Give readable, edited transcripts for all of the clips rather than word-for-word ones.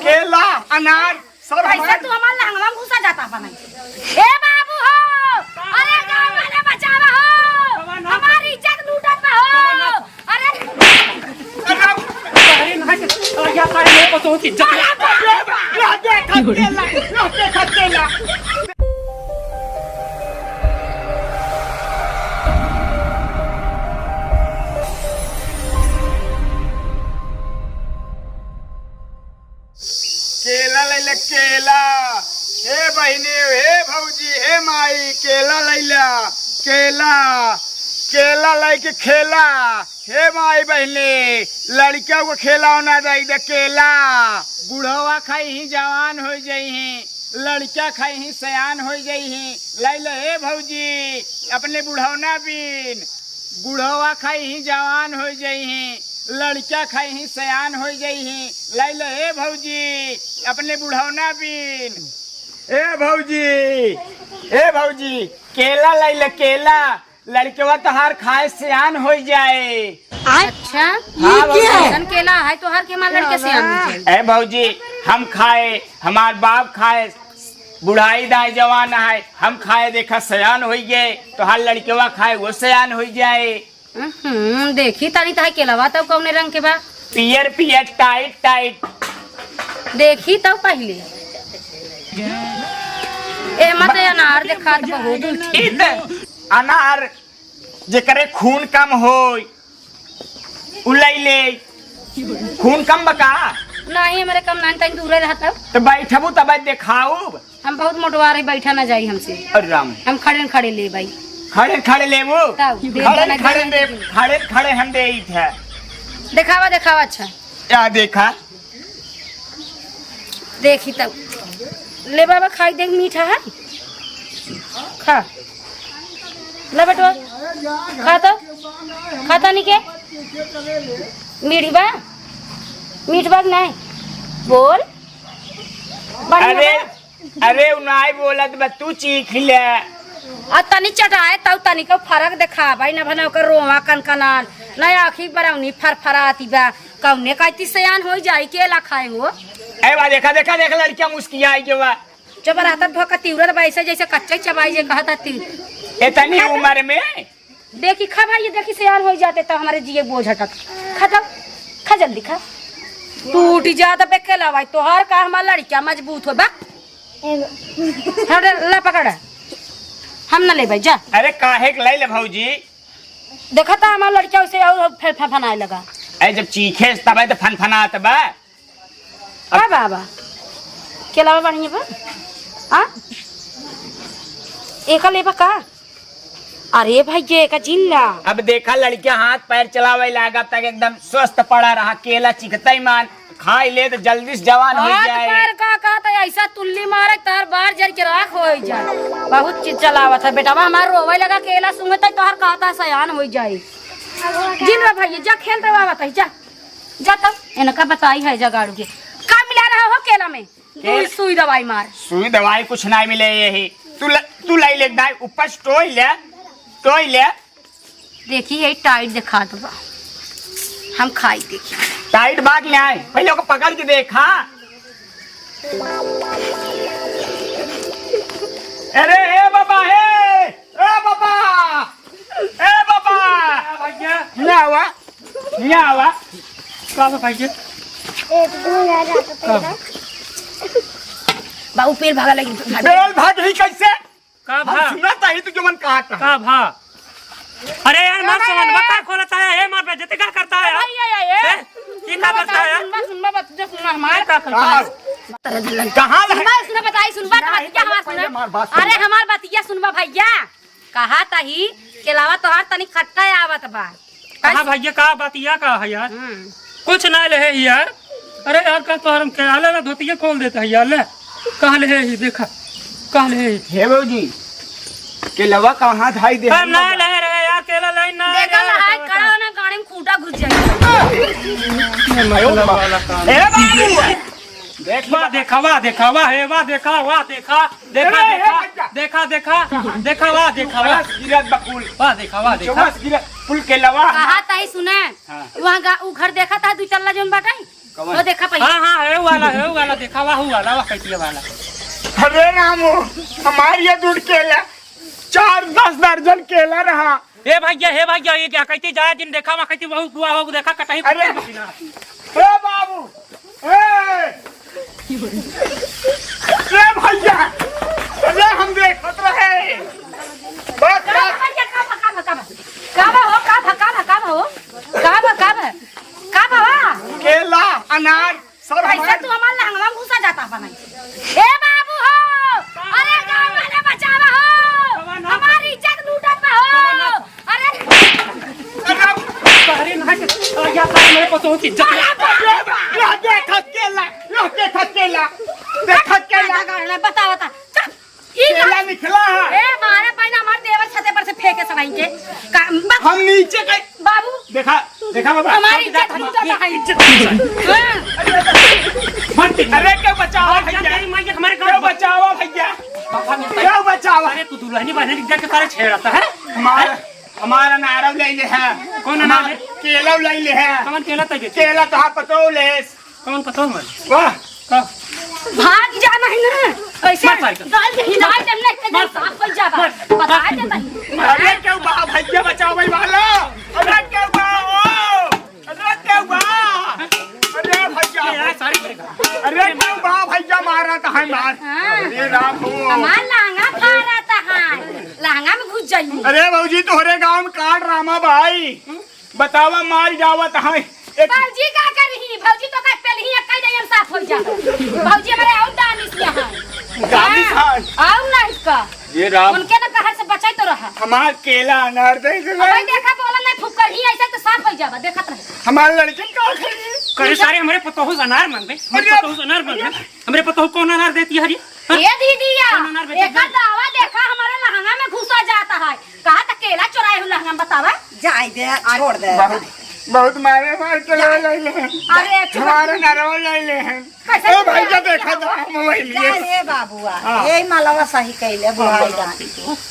केला अनार सब कैसे तू हमारे लहंगा में घुसा जाता बना। ए बाबू हो, अरे गांव वाले बचावा हो, हमारी इज्जत लूटत हो। अरे या सारे मेरे को तो इज्जत केला केला केला लैला केला हे बहिनी हे भौजी हे माई केला लैला केला केला लैके खेला हे माई बहने लड़कियों को खेलौना दे दे केला बुढ़वा खाई ही जवान हो जाई हैं लड़का खाई ही सयान हो जाई हैं लैला हे भौजी अपने बुढ़ौना बीन बुढ़वा खाई ही जवान हो जाई हैं लड़का खाई ही सयान हो जाई हैं लैला हे भौजी अपने बुढ़ौना बीन ए भौजी केला लैला केला लड़केवा तोहार खाए सयान हो जाए। अच्छा हाँ केला है तो हर के मां लड़के सयान हो जाए। ए भौजी हम खाए हमार बाप खाए बुढ़ाई दाई जवान है हम खाए देखा सयान हो गए तो हर लड़केवा खाए वो सयान हो जाए। देखी तारी ताई केलावा तब कौने रंग के बा पियर पियर टाइट टाइट देखी तब पहले ए मत अनार देखा तो बहुत ठीक अनार जेकरे खून कम हो उलैले खून कम बका नहीं हमारे कम नहीं तक दूर रहता तो बैठबू तब देखाऊ हम बहुत मोटवा रही बैठा ना जाई हमसे राम हम खड़े खड़े ले भाई खड़े खड़े लेबू खड़े हम दे है दिखावा दिखावा अच्छा क्या देखा देखी तब ले बाबा खाई देख मीठा है खा ले बेटवा खाता नहीं के मीठी बा मीठ बाग नहीं बोल अरे उनाई बोलत बा तू चीख ले आ तनी चटाए तब तनी को फर्क देखा भाई ना बना कर रोवा कनकनान ना आखी बराउनी फरफराती बा कौने कहती सयान हो जाई केला खाए हो ए बा देखा लड़कियां मुस्कियाई के बा जब रहता धोखा तीव्र वैसे जैसे कच्चे चबाई जे कहता ती इतनी उम्र में देखी खा भाई ये देखी सयान हो जाते तो हमारे जिए बोझ हटत खा जल्दी खा टूट जाता पे केला भाई तोहार का हमार लड़कियां मजबूत हो बा ला पकड़ हम ना ले भाई जा। अरे काहे के ले भौजी देखा था हमार लड़कियां उसे और फनाए लगा ऐ जब चीखे तब तो फनफनात बा का बाबा केला बढ़िया बा आ एक लेबा का अरे भाई ये का जिल्ला अब देखा लड़कियां हाथ पैर चलावे लागा तक एकदम स्वस्थ पड़ा रहा केला चिखता ही मान खाई ले तो जल्दी से जवान हो जाए। हाथ पैर का कहता ऐसा तुल्ली मारे तार बाहर जर के राख हो जाए बहुत चीज चलावत है बेटा हमार रोवे लगा केला सुंगत है तोहर कहता सयान हो जाए जिन भाई जा खेल दे बाबा जा जा तब इनका बताई है जगाड़ू के का मिला रहा हो केला में सुई दवाई मार सुई दवाई कुछ नहीं मिले यही तू लाई ले दाई ऊपर टोई ले देखी यही टाइट दिखा दो हम खाई देखी टाइट बाग ले आए पहले को पकड़ के देखा अरे ए बाबा भैया क्या हुआ का भैया बाबू पेड़ भागा लगी पेड़ भाग ही कैसे का भा सुना ताही तू मन का भा अरे यार मत समझ बता खोलता है ये मार पे जते क्या करता है ये क्या करता है सुन बात जो सुना हमार का करता है कहां सुन बताई सुन बात क्या हमार सुन अरे हमार बतिया सुनबा भैया कहा तही के अलावा तोहार तनी खट्टा आवत बा कहां भैया का बतिया का है यार कुछ ना ले है यार अरे यार का तो हम क्या ले धोतिया खोल देता है यार ले कहां ले है देखा कहां ले हे भौजी के लवा कहां धाई दे हम ना ले रहे यार केला लाइन ना देखा ना हाथ खड़ा ना गाड़ी में खूंटा घुस जाए ए बाबू देखा वाह देखा वाह है वाह देखा वाह देखा देखा देखा देखा देखा वाह देखा वाह गिरत बकुल वाह देखा वाह देखा चौबस गिरत पुल के लवा कहा ताई सुने वहां उ घर देखा था दू चल्ला जोन बाटे वो देखा पहिया हाँ है वाला देखा वाला कैसे वाला। अरे रामू हमारे ये दूध केला 4-10 दर्जन केला रहा। हे भैया ये क्या कहती जाए दिन देखा वहाँ कहती बहुत हुआ हो देखा कटही। अरे ए बाबू ए भैया अरे हम देखत रहे बस केला अनार सब ऐसा तू हमारे लहंगा में घुसा जाता बनाई। ए बाबू हो, अरे गाँव वाले बचावा हो, हमारी इज्जत लूटत ना हो। अरे मेरे को तो इज्जत बता केला निकला है। ए मारे पानी हमारे देवर छते पर से फेंके सवाई के हम नीचे गए बाबू देखा बाबा हमारी इज्जत लूटत है। अरे क्या बचावा भैया हमारे क्या बचावा भैया क्या बचावा। अरे तू दुल्हनी बहन इज्जत के सारे छेड़ता है। हमारा नारव ले ले है। कौन नाम है? केला ले ले है। कौन केला तक केला तो हाँ पतो ले कौन पतो मन वाह भाग जाना है ना ऐसे मत मार। डाल दे हिदायत हमने इतने साफ कर जाता बता देता है। अरे क्या बा भैया बचाओ भाई वाला। अरे क्या बा अरे क्या बा अरे भैया सारी करेगा। अरे क्या बा भैया मारा था है मार। अरे राम हो हमार लहंगा फाड़ा था लहंगा में घुस जाइए। अरे भाजी तोहरे गांव में काट रामा भाई बतावा मार जावत है। भौजी का करही भौजी तो का पहले ही कई दिन साफ हो जा। भौजी हमारे और दानिश यहाँ दानिश है और ना इसका ये राम उनके ना कहर से बचाई तो रहा। हमार केला अनार दे भाई देखा बोला ना फुकर ही ऐसा तो साफ हो जावा देखत रहे। हमारे लड़के का खाई करे सारे हमारे पतोहू अनार मांगे हमारे पतोहू कौन अनार देती है हरी। ये दीदिया एक दावा देखा हमारे लहंगा में घुसा जाता है। कहा था केला चुराए हुए लहंगा बतावा जाए दे छोड़ दे। बहुत मारे मार के ले ले अरे हमारे नरवा ले ले हैं। कैसे ओ भाई का देखा था मोबाइल जा रे बाबुआ यही मालवा सही कहले बुढ़ाई दा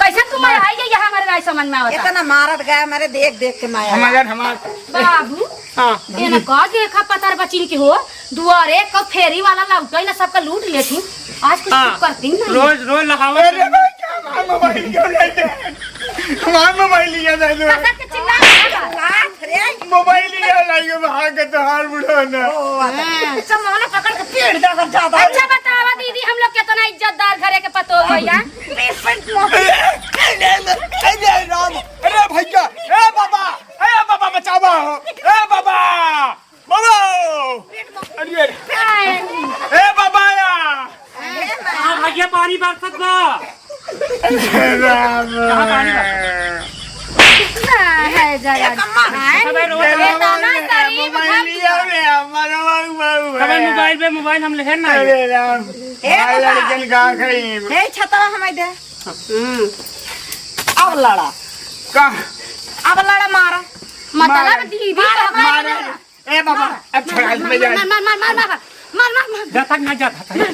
कैसे तुम आई है यहाँ हमारे राय समझ में आवता इतना मारत गया मेरे देख के माया हमार बाबू हां ये ना का देखा पतार बचिन की हो दुआरे का फेरी वाला लौटई ना सबका लूट लेती आज कुछ करती नहीं। रोज लगाओ। अरे भाई क्या हमार मोबाइल क्यों ले दे हमार मोबाइल लिया दे दो कसर के चिल्ला रहा लाख रे मोबाइल लिया लाइए भाग के तो हार बुढ़ो ना। सब माने पकड़ के पेड़ दे कर ज्यादा। अच्छा बतावा दीदी हम लोग कितना इज्जतदार घरे के पतो भैया। अरे भैया ए बाबा बचावा ए बाबा अरे ए बाबा भैया पानी बरसत बा। राम है जरा मोबाइल हम ले ना। अरे राम लड़कन का खाई हे छतरा हमें दे अब लड़ा का अब लड़ा मारा मतलब दीदी मारे ए बाबा अब छोड़ा में जा मार जाता ना जाता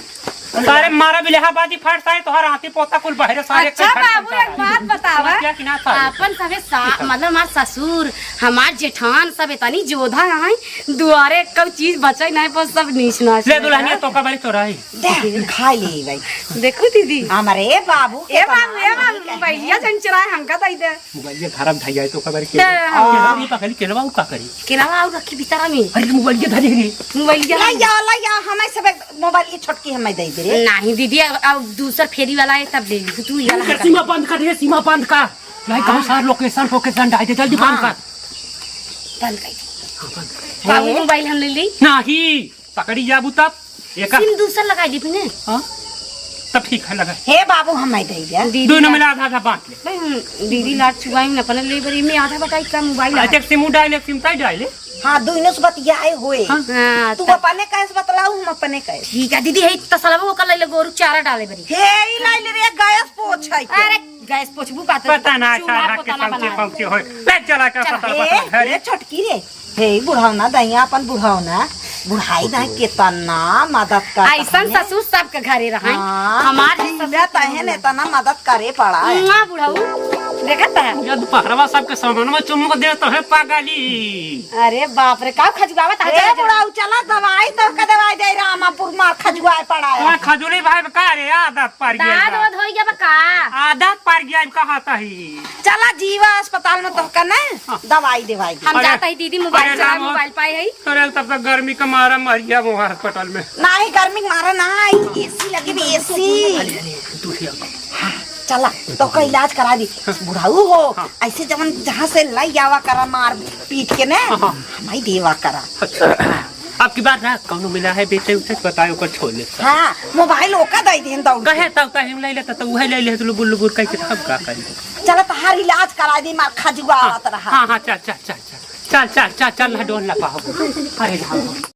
सारे मारा भी लेहाबादी फट सारे तोहर हाथी पोता कुल बहरे सारे। अच्छा बाबू एक बात बतावा क्या कि ना था अपन सबे मतलब हमार ससुर हमार जेठान सब इतनी जोधा है दुआरे कब चीज बचे नहीं पर सब नीच नाच ले दुल्हनिया तो का बारी तो रही दे खा ली भाई देखो दीदी हमारे बाबू भैया चंचरा हमका दई दे मोबाइल खराब ढाई जाए तो का बारी के पकड़ी केलवा का करी केला और रखी भीतर में अरे मोबाइल के धरी रे मोबाइल ला या हमें सब मोबाइल की छोटकी हमें दे दे नहीं दीदी अब दूसरा फेरी वाला है तब ले ली तू ये सीमा बंद कर रे सीमा बंद का भाई कौन सा लोकेशन डाल दे जल्दी बंद कर बंद कर बाबू मोबाइल हम ले ली नहीं पकड़ी जाबू तब एक सिम दूसरा लगा दी तूने तब ठीक है लगा। हे बाबू हमें दे दे दीदी दोनों मिला आधा बांट ले भाई दीदी लाट चुगाई न अपन ले बरी में आधा बताई का मोबाइल अच्छा सिम डाल सिम ताई डाल हाँ दोनों से बतियाए हुए हां तू अपने कैसे बतलाऊ हम अपने कैसे ठीक है दीदी है तसलबो वो कल ले गोरु चारा डाले बरी हे ई लाइल रे गैस पोछ है अरे गैस पोछबू का पता ना अच्छा के पहुंचे होय ले चला का पता रे छोटकी रे हे बुढ़ावना दैया अपन बुढ़ावना बुढ़ाई ना कितना मदद कर ऐसा ससुर सबके घरे रहा हमारे ससुर तहन इतना मदद करे पड़ा है मां बुढ़ाऊ देखता है। ये दोपहरवा सबके सामान में चुम्बक दे तो है पागली। अरे बाप रे का खजुआवत है। ए बुढ़ाऊ चला दवाई तो का दवाई दे रामापुर मार खजुआए पड़ा है। ओए खजूली भाई का रे आदत पड़ गया दाद वाद होई गया का। आदत पड़ गया कहा था ही। चला जीवा अस्पताल में तो का ना दवाई देवाई दे। हम अरे- जाता ही दीदी मोबाइल अरे चला राम, मोबाइल पाए है। अरे तब तक गर्मी का मारा मर गया वो अस्पताल में। नहीं गर्मी के मारा ना एसी लगी भी एसी। चला तो का इलाज करा दी बुढ़ाऊ हो। ऐसे जवन जहाँ से लाई आवा करा मार पीट के ना हमारी देवा करा। अच्छा आपकी बात ना कौन मिला है बेचे उसे बताओ कर छोड़ ले। हाँ मोबाइल ओका दे देन दौड़ कहे तब कहीं ले लेता तो वह ले ले तो लुबुर लुबुर कह के हम का करें। चला तो हर इलाज करा दी मार खजुआ आवत रहा। हाँ हाँ चल चल चल चल चल चल चल चल ना डोल ना पाओ। अरे